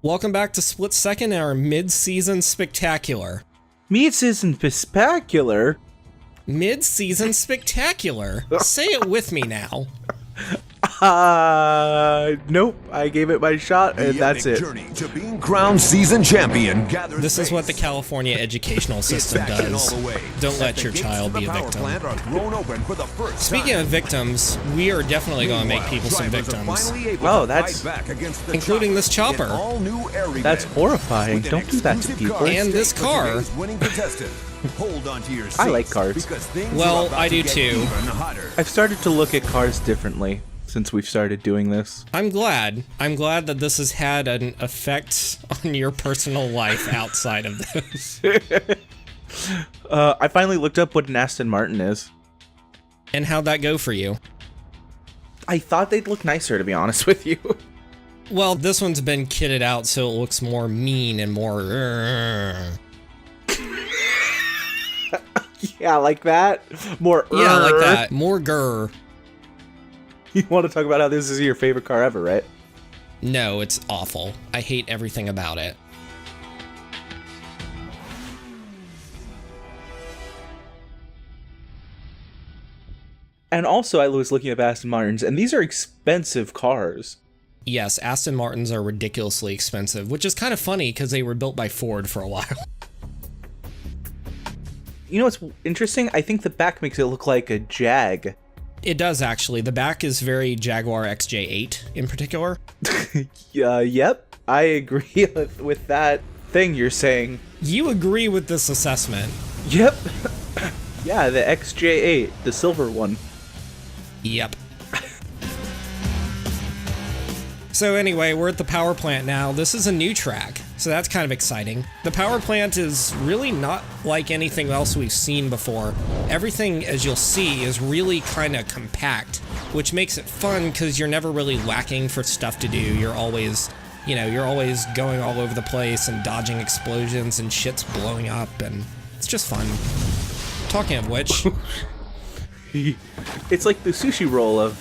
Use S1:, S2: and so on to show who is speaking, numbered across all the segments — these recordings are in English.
S1: Welcome back to Split Second, our mid-season spectacular.
S2: Mid-season spectacular?
S1: Mid-season spectacular. Say it with me now.
S2: Nope. I gave it my shot, and that's it.
S3: Journey to being crowned season champion.
S1: This is what the California educational system does. Don't let your child be a victim. Speaking of victims, we are definitely going to make people some victims.
S2: Oh, that's...
S1: including this chopper.
S2: That's horrifying. Don't do that to people.
S1: And this car.
S2: I like cars.
S1: Well, I do too.
S2: I've started to look at cars differently since we've started doing this.
S1: I'm glad. I'm glad that this has had an effect on your personal life outside of this.
S2: I finally looked up what an Aston Martin is.
S1: And how'd that go for you?
S2: I thought they'd look nicer, to be honest with you.
S1: Well, this one's been kitted out so it looks more mean and more...
S2: Yeah, like that? More...
S1: Yeah, like that. More grr.
S2: You want to talk about how this is your favorite car ever, right?
S1: No, it's awful. I hate everything about it.
S2: And also, I was looking at Aston Martins, and these are expensive cars.
S1: Yes, Aston Martins are ridiculously expensive, which is kind of funny because they were built by Ford for a while.
S2: You know what's interesting? I think the back makes it look like a Jag.
S1: It does, actually. The back is very Jaguar XJ8 in particular.
S2: Yep. I agree with that thing you're saying.
S1: You agree with this assessment?
S2: Yep. Yeah, the XJ8, the silver one.
S1: Yep. So anyway, we're at the power plant now. This is a new track, so that's kind of exciting. The power plant is really not like anything else we've seen before. Everything, as you'll see, is really kind of compact, which makes it fun because you're never really lacking for stuff to do. You're always, you're always going all over the place and dodging explosions and shit's blowing up, and it's just fun. Talking of which...
S2: It's like the sushi roll of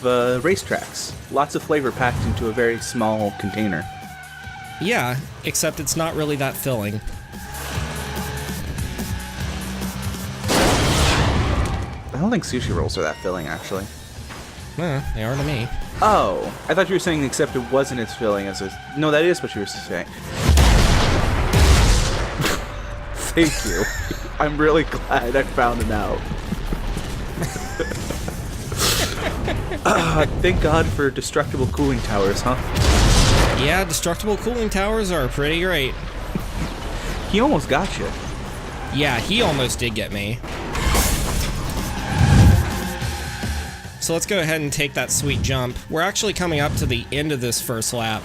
S2: racetracks. Lots of flavor packed into a very small container.
S1: Yeah, except it's not really that filling.
S2: I don't think sushi rolls are that filling, actually.
S1: They are to me.
S2: Oh, I thought you were saying except it wasn't as filling as a... No, that is what you were saying. Thank you. I'm really glad I found it out. Thank God for destructible cooling towers, huh?
S1: Yeah, destructible cooling towers are pretty great.
S2: He almost got you.
S1: Yeah, he almost did get me. So let's go ahead and take that sweet jump. We're actually coming up to the end of this first lap.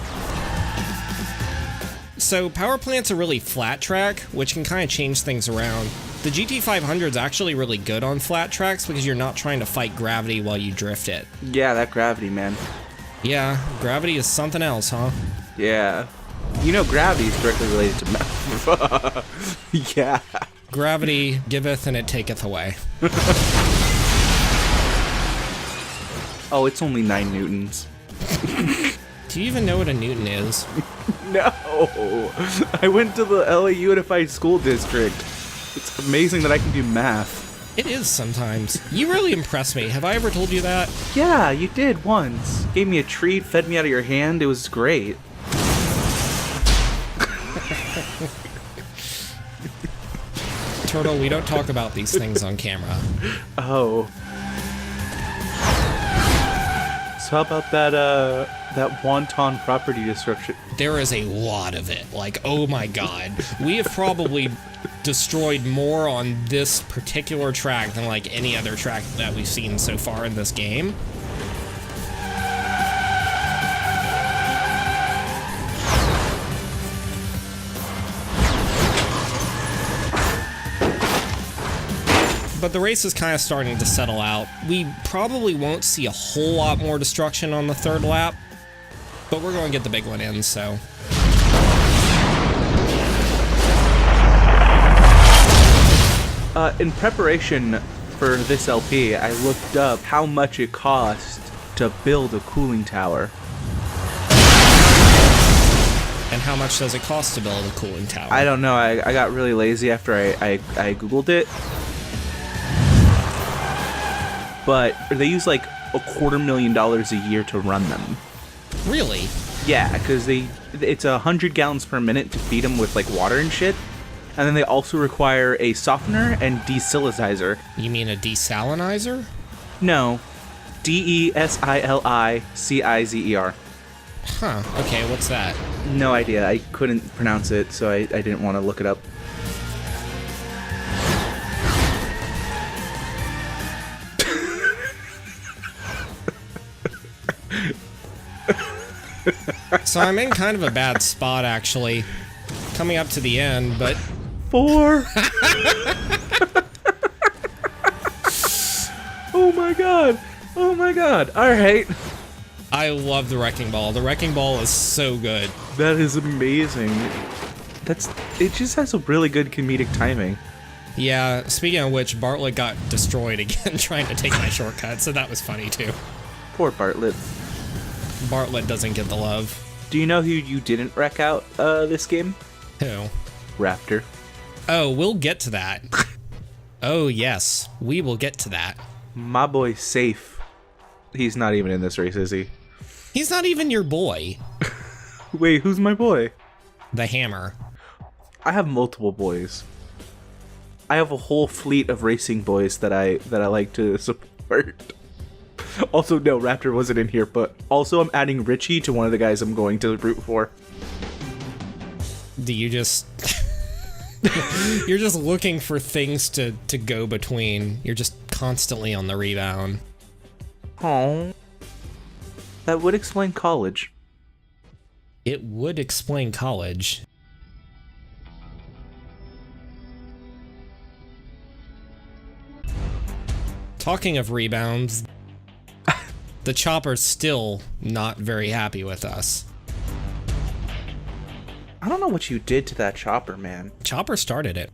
S1: So power plant's a really flat track, which can kind of change things around. The GT500 is actually really good on flat tracks because you're not trying to fight gravity while you drift it.
S2: Yeah, that gravity, man.
S1: Yeah, gravity is something else, huh?
S2: Yeah. You know gravity is directly related to math. Yeah.
S1: Gravity giveth and it taketh away.
S2: Oh, it's only 9 newtons.
S1: Do you even know what a newton is?
S2: No. I went to the LA Unified School District. It's amazing that I can do math.
S1: It is sometimes. You really impress me. Have I ever told you that?
S2: Yeah, you did once. Gave me a treat, fed me out of your hand. It was great.
S1: Turtle, we don't talk about these things on camera.
S2: Oh. So how about that wonton property destruction?
S1: There is a lot of it. Like, oh my god. We have probably destroyed more on this particular track than like any other track that we've seen so far in this game. But the race is kind of starting to settle out. We probably won't see a whole lot more destruction on the third lap, but we're going to get the big one in, so...
S2: In preparation for this LP, I looked up how much it cost to build a cooling tower.
S1: And how much does it cost to build a cooling tower?
S2: I don't know. I got really lazy after I Googled it. But they use like $250,000 a year to run them.
S1: Really?
S2: Yeah, because it's 100 gallons per minute to feed them with like water and shit. And then they also require a softener and desalinizer.
S1: You mean a desalinizer?
S2: No. DESILICIZER.
S1: Huh, okay, what's that?
S2: No idea. I couldn't pronounce it, so I didn't want to look it up.
S1: So I'm in kind of a bad spot, actually. Coming up to the end, but...
S2: 4! Oh my god! Oh my god! Alright.
S1: I love the Wrecking Ball. The Wrecking Ball is so good.
S2: That is amazing. It just has a really good comedic timing.
S1: Yeah, speaking of which, Bartlett got destroyed again trying to take my shortcut, so that was funny too.
S2: Poor Bartlett.
S1: Bartlett doesn't get the love.
S2: Do you know who you didn't wreck out this game?
S1: Who?
S2: Raptor.
S1: Oh, we'll get to that. Oh, yes, we will get to that.
S2: My boy's safe. He's not even in this race, is he?
S1: He's not even your boy.
S2: Wait, who's my boy?
S1: The Hammer.
S2: I have multiple boys. I have a whole fleet of racing boys that I like to support. Also, no, Raptor wasn't in here, but also I'm adding Richie to one of the guys I'm going to root for.
S1: Do you just... You're just looking for things to go between. You're just constantly on the rebound.
S2: Oh, that would explain college.
S1: It would explain college. Talking of rebounds, the Chopper's still not very happy with us.
S2: I don't know what you did to that Chopper, man.
S1: Chopper started it.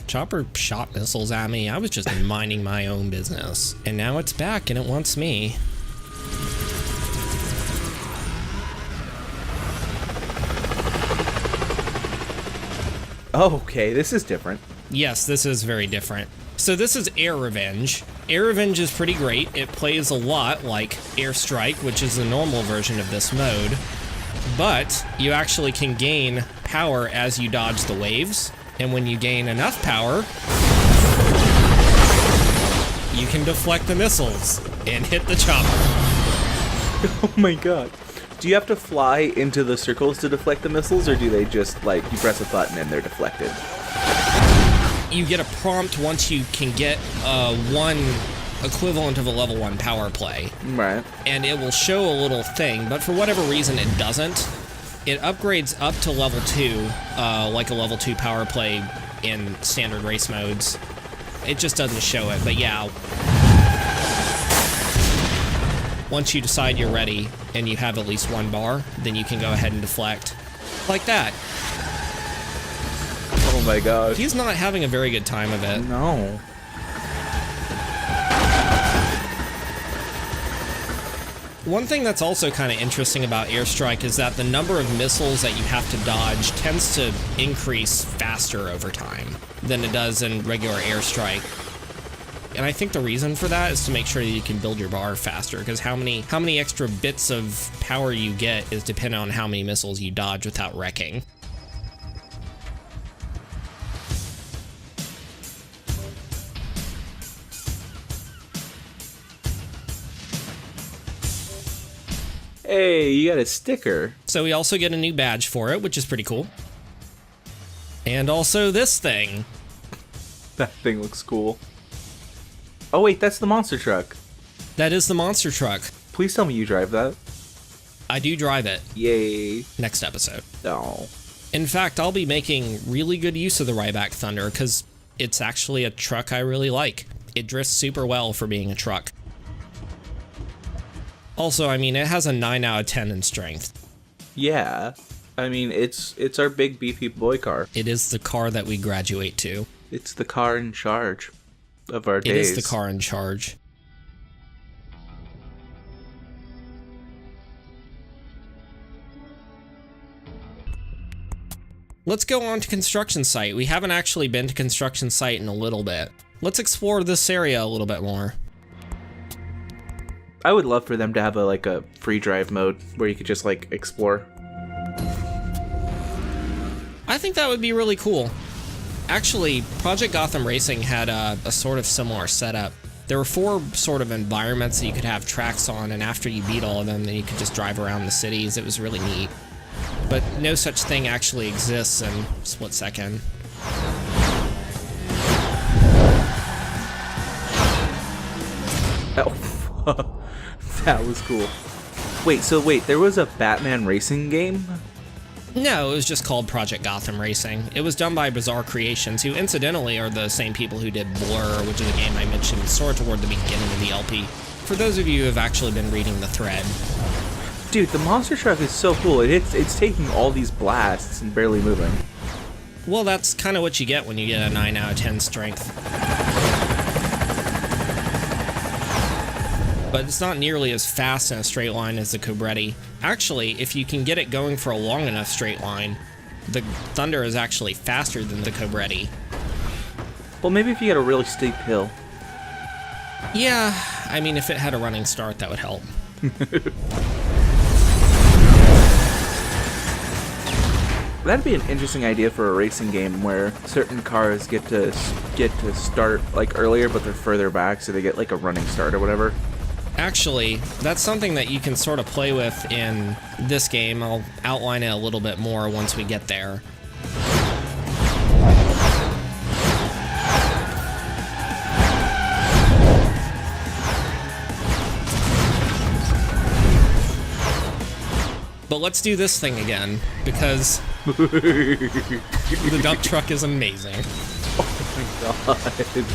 S1: Chopper shot missiles at me. I was just minding my own business. And now it's back and it wants me.
S2: Okay, this is different.
S1: Yes, this is very different. So this is Air Revenge. Air Revenge is pretty great. It plays a lot like Air Strike, which is the normal version of this mode. But you actually can gain power as you dodge the waves. And when you gain enough power, you can deflect the missiles and hit the Chopper.
S2: Oh my god. Do you have to fly into the circles to deflect the missiles, or do they just, like, you press a button and they're deflected?
S1: You get a prompt once you can get one equivalent of a level 1 power play.
S2: Right.
S1: And it will show a little thing, but for whatever reason it doesn't. It upgrades up to level 2, like a level 2 power play in standard race modes. It just doesn't show it, but yeah. Once you decide you're ready and you have at least one bar, then you can go ahead and deflect. Like that.
S2: Oh my gosh.
S1: He's not having a very good time of it.
S2: No.
S1: One thing that's also kind of interesting about Airstrike is that the number of missiles that you have to dodge tends to increase faster over time than it does in regular Airstrike. And I think the reason for that is to make sure that you can build your bar faster, because how many extra bits of power you get is dependent on how many missiles you dodge without wrecking.
S2: Hey, you got a sticker.
S1: So we also get a new badge for it, which is pretty cool. And also this thing.
S2: That thing looks cool. Oh wait, that's the monster truck.
S1: That is the monster truck.
S2: Please tell me you drive that.
S1: I do drive it.
S2: Yay.
S1: Next episode.
S2: Oh.
S1: In fact, I'll be making really good use of the Rybak Thunder because it's actually a truck I really like. It drifts super well for being a truck. Also, I mean, it has a 9 out of 10 in strength.
S2: Yeah. I mean, it's our big beefy boy car.
S1: It is the car that we graduate to.
S2: It's the car in charge of our days.
S1: It is the car in charge. Let's go on to construction site. We haven't actually been to construction site in a little bit. Let's explore this area a little bit more.
S2: I would love for them to have a free drive mode where you could just like explore.
S1: I think that would be really cool. Actually, Project Gotham Racing had a sort of similar setup. There were 4 sort of environments that you could have tracks on, and after you beat all of them, then you could just drive around the cities. It was really neat. But no such thing actually exists in Split Second.
S2: Oh, that was cool. Wait, there was a Batman racing game?
S1: No, it was just called Project Gotham Racing. It was done by Bizarre Creations, who incidentally are the same people who did Blur, which is a game I mentioned sort of toward the beginning of the LP. For those of you who have actually been reading the thread.
S2: Dude, the monster truck is so cool. It's taking all these blasts and barely moving.
S1: Well, that's kind of what you get when you get a 9 out of 10 strength. But it's not nearly as fast in a straight line as the Cobretti. Actually, if you can get it going for a long enough straight line, the Thunder is actually faster than the Cobretti.
S2: Well, maybe if you get a really steep hill.
S1: Yeah, I mean, if it had a running start, that would help.
S2: That'd be an interesting idea for a racing game where certain cars get to start like earlier, but they're further back, so they get like a running start or whatever.
S1: Actually, that's something that you can sort of play with in this game. I'll outline it a little bit more once we get there. But let's do this thing again, because the dump truck is amazing.
S2: Oh my god.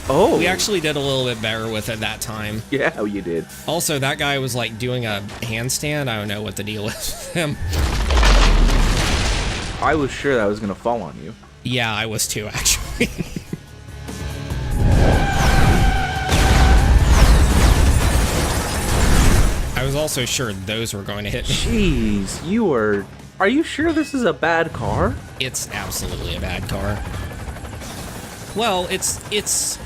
S2: Oh.
S1: We actually did a little bit better with it that time.
S2: Yeah, you did.
S1: Also, that guy was like doing a handstand. I don't know what the deal is with him.
S2: I was sure that was gonna fall on you.
S1: Yeah, I was too, actually. I was also sure those were going to hit me.
S2: Jeez, are you sure this is a bad car?
S1: It's absolutely a bad car. Well, it's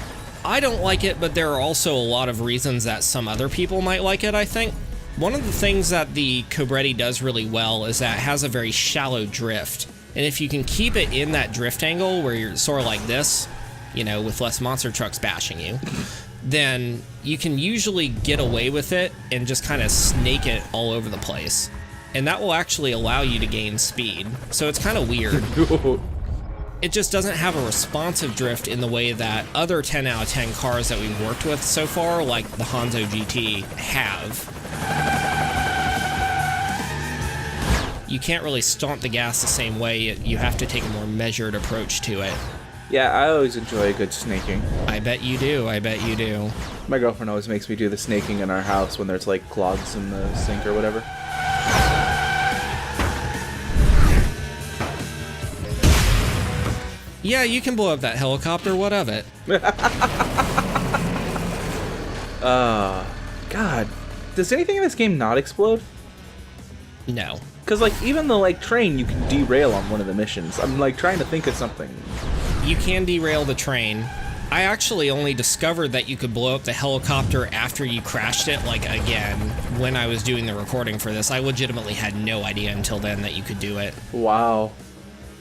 S1: I don't like it, but there are also a lot of reasons that some other people might like it, I think. One of the things that the Cobretti does really well is that it has a very shallow drift. And if you can keep it in that drift angle where you're sort of like this, you know, with less monster trucks bashing you, then you can usually get away with it and just kind of snake it all over the place. And that will actually allow you to gain speed. So it's kind of weird. It just doesn't have a responsive drift in the way that other 10 out of 10 cars that we've worked with so far, like the Hanzo GT, have. You can't really stomp the gas the same way. You have to take a more measured approach to it.
S2: Yeah, I always enjoy a good snaking.
S1: I bet you do, I bet you do.
S2: My girlfriend always makes me do the snaking in our house when there's like clogs in the sink or whatever.
S1: Yeah, you can blow up that helicopter, what of it?
S2: God. Does anything in this game not explode?
S1: No.
S2: Because, like, even the, like, train, you can derail on one of the missions. I'm, like, trying to think of something.
S1: You can derail the train. I actually only discovered that you could blow up the helicopter after you crashed it, like, again, when I was doing the recording for this. I legitimately had no idea until then that you could do it.
S2: Wow.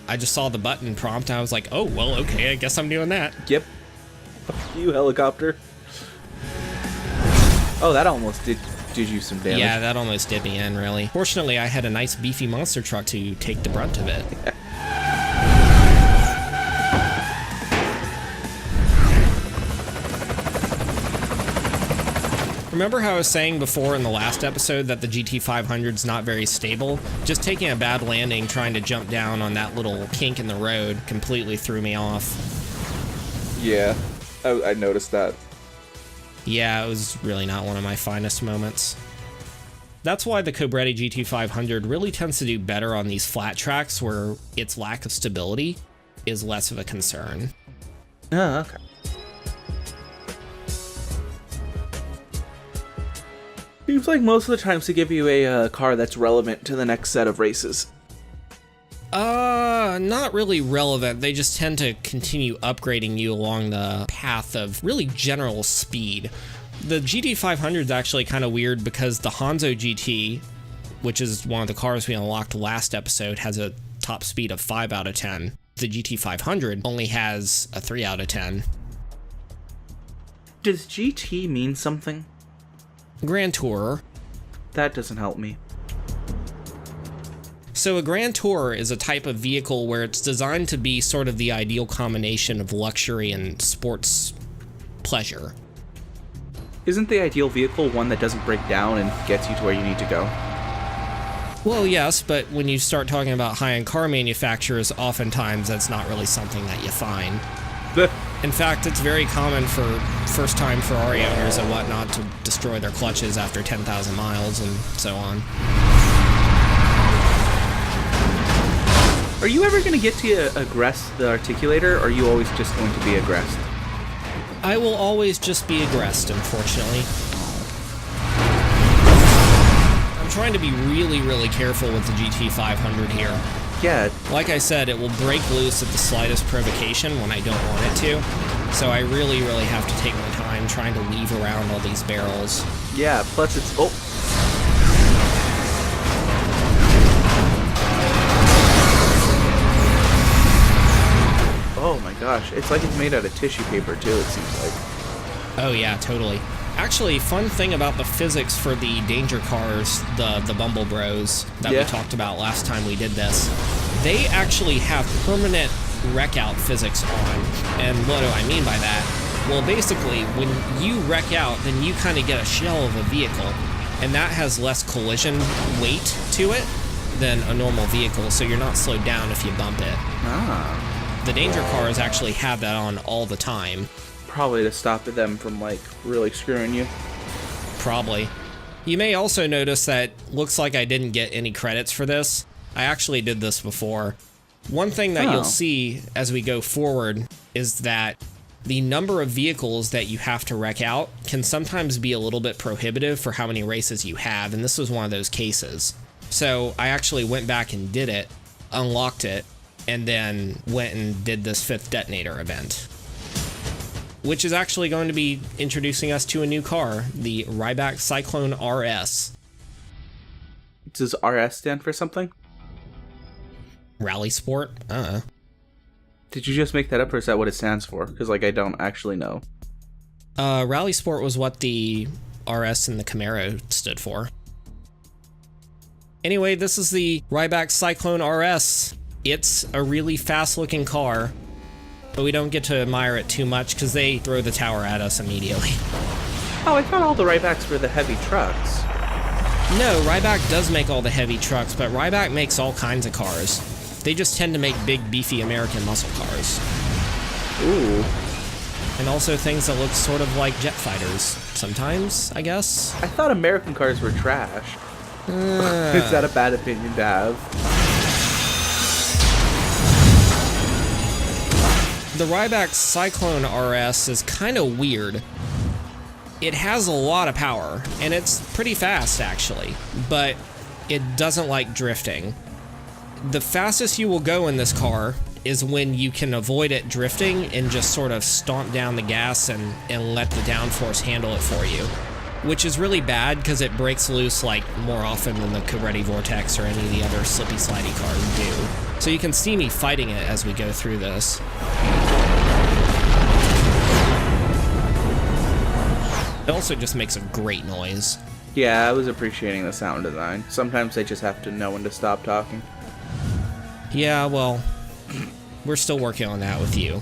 S1: I just saw the button prompt, and I was like, oh, well, okay, I guess I'm doing that.
S2: Yep. Fuck you, helicopter. Oh, that almost did you some damage.
S1: Yeah, that almost did me in, really. Fortunately, I had a nice beefy monster truck to take the brunt of it. Remember how I was saying before in the last episode that the GT500's not very stable? Just taking a bad landing trying to jump down on that little kink in the road completely threw me off.
S2: Yeah, I noticed that.
S1: Yeah, it was really not one of my finest moments. That's why the Cobretti GT500 really tends to do better on these flat tracks where its lack of stability is less of a concern.
S2: Oh, okay. Seems like most of the times to give you a car that's relevant to the next set of races.
S1: Not really relevant. They just tend to continue upgrading you along the path of really general speed. The GT500 is actually kind of weird because the Hanzo GT, which is one of the cars we unlocked last episode, has a top speed of 5 out of 10. The GT500 only has a 3 out of 10.
S2: Does GT mean something?
S1: Grand Tourer.
S2: That doesn't help me.
S1: So a Grand Tourer is a type of vehicle where it's designed to be sort of the ideal combination of luxury and sports pleasure.
S2: Isn't the ideal vehicle one that doesn't break down and gets you to where you need to go?
S1: Well, yes, but when you start talking about high-end car manufacturers, oftentimes that's not really something that you find. In fact, it's very common for first-time Ferrari owners and whatnot to destroy their clutches after 10,000 miles and so on.
S2: Are you ever going to get to aggress the articulator, or are you always just going to be aggressed?
S1: I will always just be aggressed, unfortunately. I'm trying to be really, really careful with the GT500 here.
S2: Yeah.
S1: Like I said, it will break loose at the slightest provocation when I don't want it to. So I really, really have to take my time trying to weave around all these barrels.
S2: Yeah, plus it's... Oh. Oh my gosh, it's like it's made out of tissue paper too, it seems like.
S1: Oh yeah, totally. Actually, fun thing about the physics for the danger cars, the Bumble Bros that we talked about last time we did this, they actually have permanent wreck out physics on. And what do I mean by that? Well, basically, when you wreck out, then you kind of get a shell of a vehicle, and that has less collision weight to it than a normal vehicle, so you're not slowed down if you bump it.
S2: Ah.
S1: The danger cars actually have that on all the time.
S2: Probably to stop them from, like, really screwing you.
S1: Probably. You may also notice that looks like I didn't get any credits for this. I actually did this before. One thing that you'll see as we go forward is that the number of vehicles that you have to wreck out can sometimes be a little bit prohibitive for how many races you have, and this was one of those cases. So I actually went back and did it, unlocked it, and then went and did this 5th detonator event, which is actually going to be introducing us to a new car, the Rybak Cyclone RS.
S2: Does RS stand for something?
S1: Rally Sport?
S2: Did you just make that up, or is that what it stands for? Because, like, I don't actually know.
S1: Rally Sport was what the RS and the Camaro stood for. Anyway, this is the Rybak Cyclone RS. It's a really fast-looking car, but we don't get to admire it too much because they throw the tower at us immediately.
S2: Oh, I thought all the Rybaks were the heavy trucks.
S1: No, Rybak does make all the heavy trucks, but Rybak makes all kinds of cars. They just tend to make big, beefy American muscle cars.
S2: Ooh.
S1: And also things that look sort of like jet fighters. Sometimes, I guess.
S2: I thought American cars were trash. Is that a bad opinion to have?
S1: The Rybak Cyclone RS is kind of weird. It has a lot of power, and it's pretty fast, actually, but it doesn't like drifting. The fastest you will go in this car is when you can avoid it drifting and just sort of stomp down the gas and let the downforce handle it for you, which is really bad because it breaks loose like more often than the Cabretti Vortex or any of the other slippy slidey cars do. So you can see me fighting it as we go through this. It also just makes a great noise.
S2: Yeah, I was appreciating the sound design. Sometimes I just have to know when to stop talking.
S1: Yeah, well, we're still working on that with you.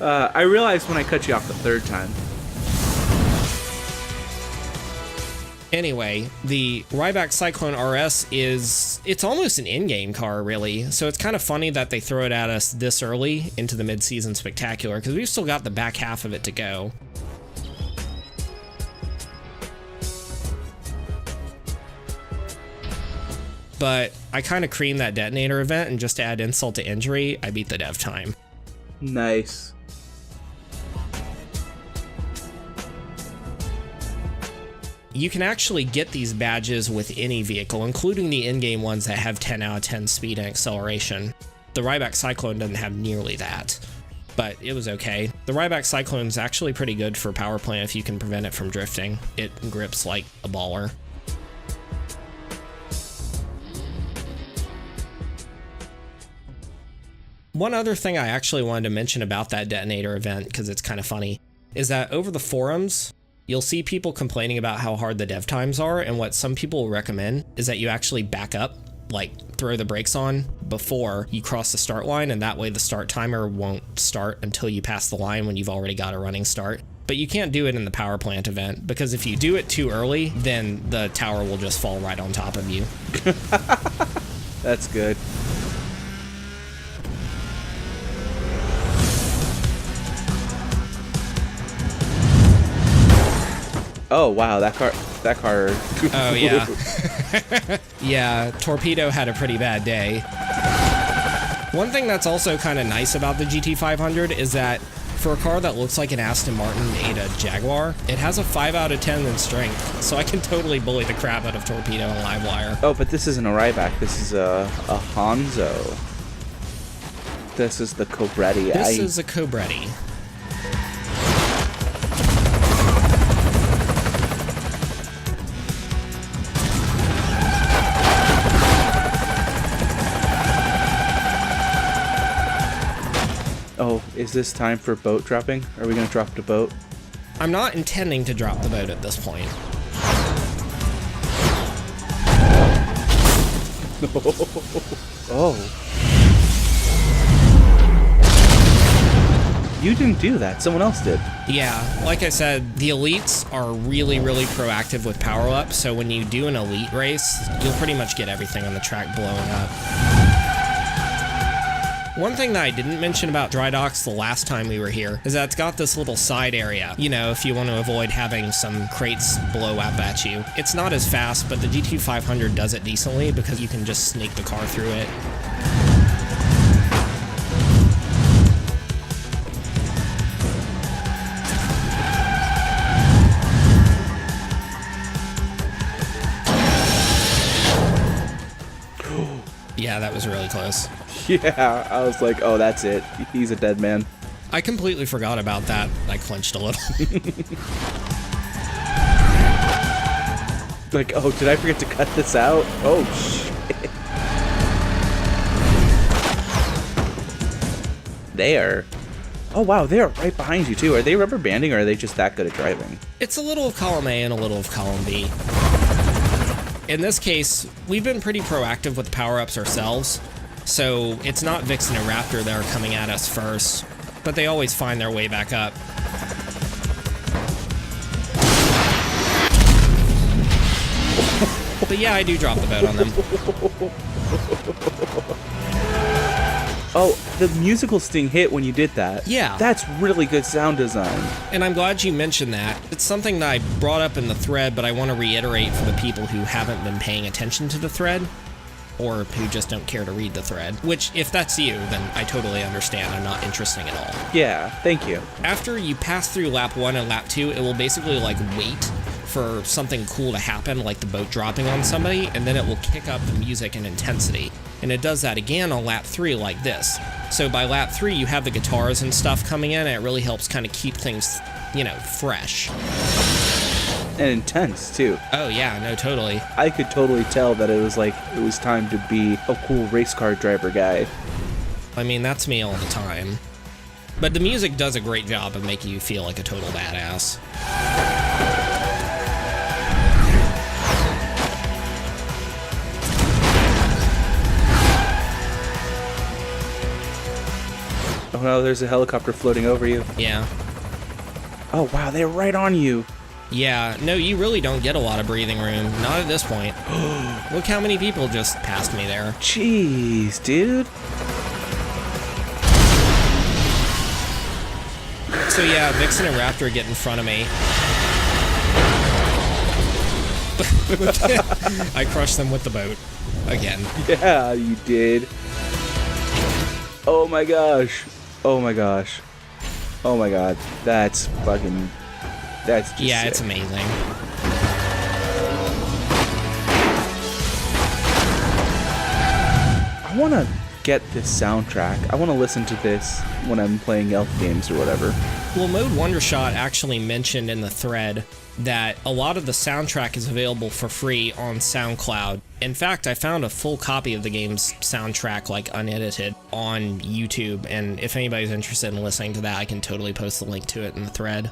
S2: I realized when I cut you off the 3rd time.
S1: Anyway, the Rybak Cyclone RS it's almost an in-game car, really. So it's kind of funny that they throw it at us this early into the mid-season spectacular, because we've still got the back half of it to go. But I kind of creamed that detonator event, and just to add insult to injury, I beat the dev time.
S2: Nice.
S1: You can actually get these badges with any vehicle, including the in-game ones that have 10 out of 10 speed and acceleration. The Rybak Cyclone doesn't have nearly that, but it was okay. The Rybak Cyclone is actually pretty good for power plant if you can prevent it from drifting. It grips like a baller. One other thing I actually wanted to mention about that detonator event, because it's kind of funny, is that over the forums, you'll see people complaining about how hard the dev times are, and what some people will recommend is that you actually back up, like throw the brakes on before you cross the start line, and that way the start timer won't start until you pass the line when you've already got a running start. But you can't do it in the power plant event, because if you do it too early, then the tower will just fall right on top of you.
S2: That's good. Oh wow, that car.
S1: Oh yeah. Yeah, Torpedo had a pretty bad day. One thing that's also kind of nice about the GT500 is that for a car that looks like an Aston Martin ate a Jaguar, it has a 5 out of 10 in strength, so I can totally bully the crap out of Torpedo and Livewire.
S2: Oh, but this isn't a Rybak. This is a Hanzo. This is the Cobretti.
S1: This is a Cobretti.
S2: Oh, is this time for boat dropping? Are we gonna drop the boat?
S1: I'm not intending to drop the boat at this point.
S2: Oh. You didn't do that, someone else did.
S1: Yeah, like I said, the elites are really, really proactive with power-ups, so when you do an elite race, you'll pretty much get everything on the track blowing up. One thing that I didn't mention about Dry Docks the last time we were here is that it's got this little side area, you know, if you want to avoid having some crates blow up at you. It's not as fast, but the GT500 does it decently because you can just sneak the car through it. Yeah, that was really close.
S2: Yeah, I was like, oh, that's it. He's a dead man.
S1: I completely forgot about that. I clenched a little.
S2: Like, oh, did I forget to cut this out? Oh, shit. There. Oh, wow, they are right behind you, too. Are they rubber banding, or are they just that good at driving?
S1: It's a little of column A and a little of column B. In this case, we've been pretty proactive with power-ups ourselves, so it's not Vixen and Raptor that are coming at us first, but they always find their way back up. But yeah, I do drop the boat on them.
S2: Oh, the musical sting hit when you did that.
S1: Yeah.
S2: That's really good sound design.
S1: And I'm glad you mentioned that. It's something that I brought up in the thread, but I want to reiterate for the people who haven't been paying attention to the thread, or who just don't care to read the thread. Which, if that's you, then I totally understand. I'm not interesting at all.
S2: Yeah, thank you.
S1: After you pass through lap 1 and lap 2, it will basically like wait for something cool to happen, like the boat dropping on somebody, and then it will kick up the music and intensity. And it does that again on lap 3 like this. So by lap 3, you have the guitars and stuff coming in, and it really helps kind of keep things, you know, fresh.
S2: And intense, too.
S1: Oh yeah, no, totally.
S2: I could totally tell that it was like, it was time to be a cool race car driver guy.
S1: I mean, that's me all the time. But the music does a great job of making you feel like a total badass.
S2: Oh no, there's a helicopter floating over you.
S1: Yeah.
S2: Oh wow, they're right on you.
S1: Yeah, no, you really don't get a lot of breathing room. Not at this point. Look how many people just passed me there.
S2: Jeez, dude.
S1: So yeah, Vixen and Raptor get in front of me. I crushed them with the boat. Again.
S2: Yeah, you did. Oh my gosh. Oh my gosh. Oh my god. That's fucking... That's just
S1: yeah,
S2: sick.
S1: it's amazing.
S2: I want to get this soundtrack. I want to listen to this when I'm playing Elf games or whatever.
S1: Well, Mode Wondershot actually mentioned in the thread that a lot of the soundtrack is available for free on SoundCloud. In fact, I found a full copy of the game's soundtrack, like unedited, on YouTube, and if anybody's interested in listening to that, I can totally post the link to it in the thread.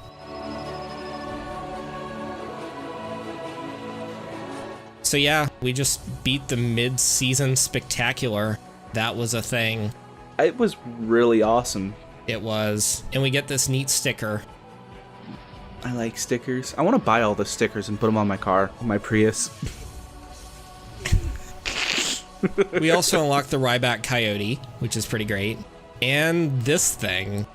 S1: So yeah, we just beat the mid-season spectacular. That was a thing.
S2: It was really awesome.
S1: It was. And we get this neat sticker.
S2: I like stickers. I want to buy all the stickers and put them on my car, my Prius.
S1: We also unlocked the Rybak Coyote, which is pretty great. And this thing,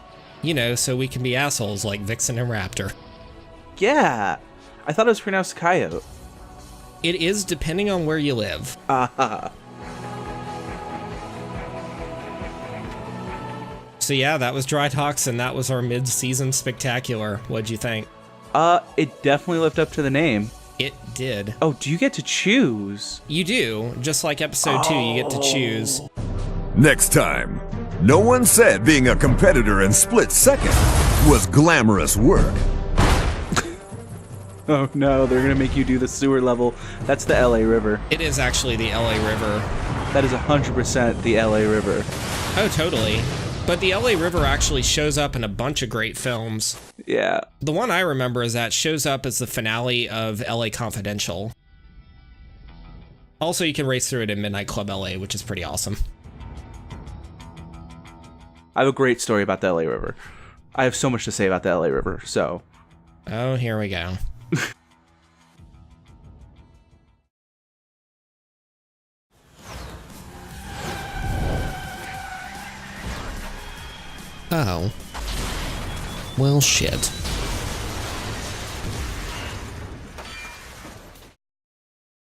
S1: you know, so we can be assholes like Vixen and Raptor.
S2: Yeah, I thought it was pronounced coyote.
S1: It is, depending on where you live. So yeah, that was Dry Talks, and that was our mid-season spectacular. What'd you think?
S2: It definitely lived up to the name.
S1: It did.
S2: Oh, do you get to choose?
S1: You do. Just like episode 2, you get to choose.
S3: Next time, no one said being a competitor in split second was glamorous work.
S2: Oh no, they're gonna make you do the sewer level. That's the LA River.
S1: It is actually the LA River.
S2: That is 100% the LA River.
S1: Oh, totally. But the LA River actually shows up in a bunch of great films.
S2: Yeah.
S1: The one I remember is that shows up as the finale of LA Confidential. Also, you can race through it in Midnight Club LA, which is pretty awesome.
S2: I have a great story about the LA River. I have so much to say about the LA River, so.
S1: Oh, here we go. Oh. Well, shit.